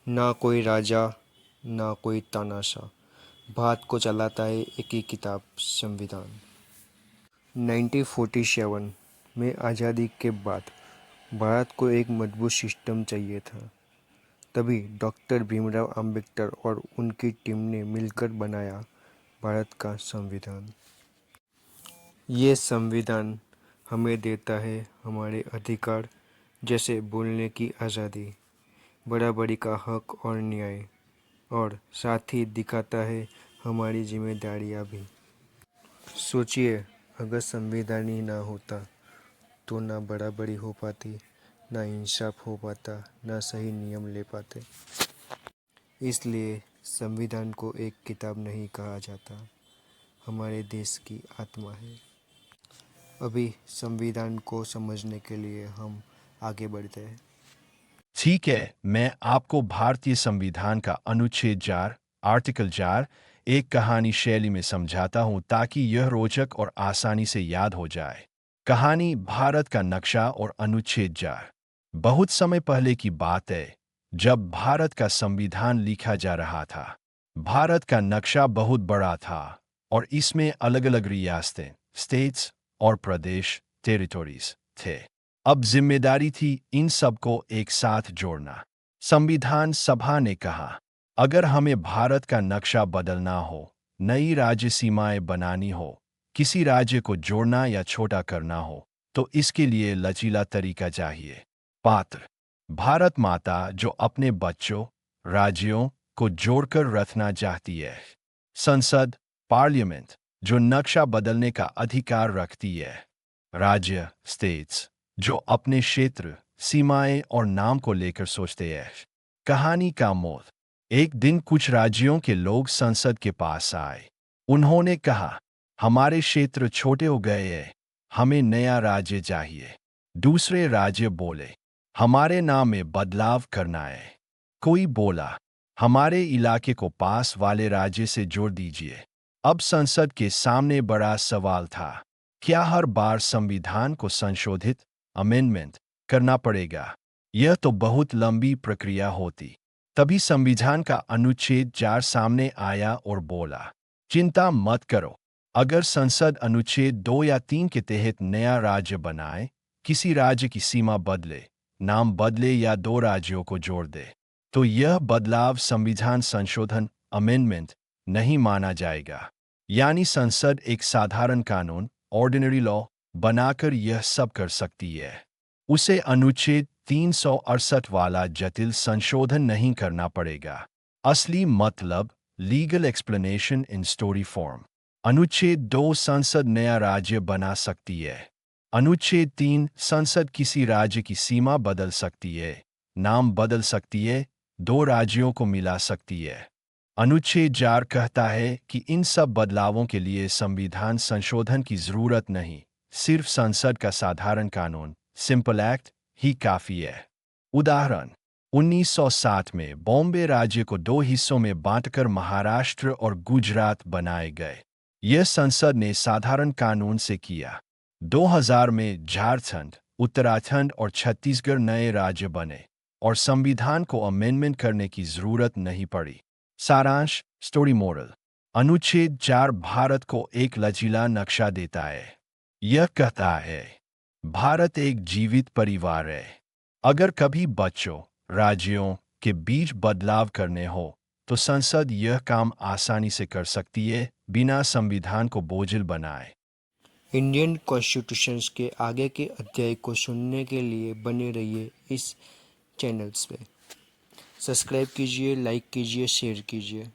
ना कोई राजा ना कोई तानाशाह, भारत को चलाता है एक ही किताब, संविधान। 1947 में आज़ादी के बाद भारत को एक मजबूत सिस्टम चाहिए था। तभी डॉक्टर भीमराव अंबेडकर और उनकी टीम ने मिलकर बनाया भारत का संविधान। ये संविधान हमें देता है हमारे अधिकार, जैसे बोलने की आज़ादी, बराबरी का हक और न्याय, और साथ ही दिखाता है हमारी जिम्मेदारियां भी। सोचिए, अगर संविधान ही ना होता तो ना बराबरी हो पाती, ना इंसाफ हो पाता, ना सही नियम ले पाते। इसलिए संविधान को एक किताब नहीं कहा जाता, हमारे देश की आत्मा है। अभी संविधान को समझने के लिए हम आगे बढ़ते हैं। ठीक है, मैं आपको भारतीय संविधान का अनुच्छेद 4, आर्टिकल 4 एक कहानी शैली में समझाता हूं ताकि यह रोचक और आसानी से याद हो जाए। कहानी भारत का नक्शा और अनुच्छेद 4। बहुत समय पहले की बात है, जब भारत का संविधान लिखा जा रहा था। भारत का नक्शा बहुत बड़ा था और इसमें अलग-अलग रियासतें, स्टेट्स और प्रदेश, टेरिटोरीज थे। अब जिम्मेदारी थी इन सबको एक साथ जोड़ना। संविधान सभा ने कहा, अगर हमें भारत का नक्शा बदलना हो, नई राज्य सीमाएं बनानी हो, किसी राज्य को जोड़ना या छोटा करना हो, तो इसके लिए लचीला तरीका चाहिए। पात्र: भारत माता जो अपने बच्चों, राज्यों को जोड़कर रखना चाहती है। संसद, पार्लियामेंट, जो नक्शा बदलने का अधिकार रखती है। राज्य, स्टेट्स, जो अपने क्षेत्र, सीमाएं और नाम को लेकर सोचते हैं। कहानी का मोड़: एक दिन कुछ राज्यों के लोग संसद के पास आए। उन्होंने कहा, हमारे क्षेत्र छोटे हो गए हैं, हमें नया राज्य चाहिए। दूसरे राज्य बोले, हमारे नाम में बदलाव करना है। कोई बोला, हमारे इलाके को पास वाले राज्य से जोड़ दीजिए। अब संसद के सामने बड़ा सवाल था, क्या हर बार संविधान को संशोधित, अमेंडमेंट, करना पड़ेगा? यह तो बहुत लंबी प्रक्रिया होती। तभी संविधान का अनुच्छेद 4 सामने आया और बोला, चिंता मत करो, अगर संसद अनुच्छेद 2 या 3 के तहत नया राज्य बनाए, किसी राज्य की सीमा बदले, नाम बदले या दो राज्यों को जोड़ दे, तो यह बदलाव संविधान संशोधन, अमेंडमेंट, नहीं माना जाएगा। यानी संसद एक साधारण कानून, ऑर्डिनरी लॉ, बनाकर यह सब कर सकती है। उसे अनुच्छेद 368 वाला जटिल संशोधन नहीं करना पड़ेगा। असली मतलब, legal explanation in story form. अनुच्छेद 2 संसद नया राज्य बना सकती है। अनुच्छेद 3 संसद किसी राज्य की सीमा बदल सकती है, नाम बदल सकती है, दो राज्यों को मिला सकती है। अनुच्छेद 4 कहता है कि इन सब बदलावों के लिए संविधान संशोधन की जरूरत नहीं, सिर्फ संसद का साधारण कानून, सिंपल एक्ट, ही काफी है। उदाहरण: 1960 में बॉम्बे राज्य को दो हिस्सों में बांटकर महाराष्ट्र और गुजरात बनाए गए। यह संसद ने साधारण कानून से किया। 2000 में झारखंड, उत्तराखंड और छत्तीसगढ़ नए राज्य बने और संविधान को अमेंडमेंट करने की जरूरत नहीं पड़ी। सारांश, स्टोरी मोरल: अनुच्छेद 4 भारत को एक लचीला नक्शा देता है। यह कहता है, भारत एक जीवित परिवार है। अगर कभी बच्चों, राज्यों के बीच बदलाव करने हो, तो संसद यह काम आसानी से कर सकती है, बिना संविधान को बोझिल बनाए। इंडियन कॉन्स्टिट्यूशन के आगे के अध्याय को सुनने के लिए बने रहिए इस चैनल्स पे। सब्सक्राइब कीजिए, लाइक कीजिए, शेयर कीजिए।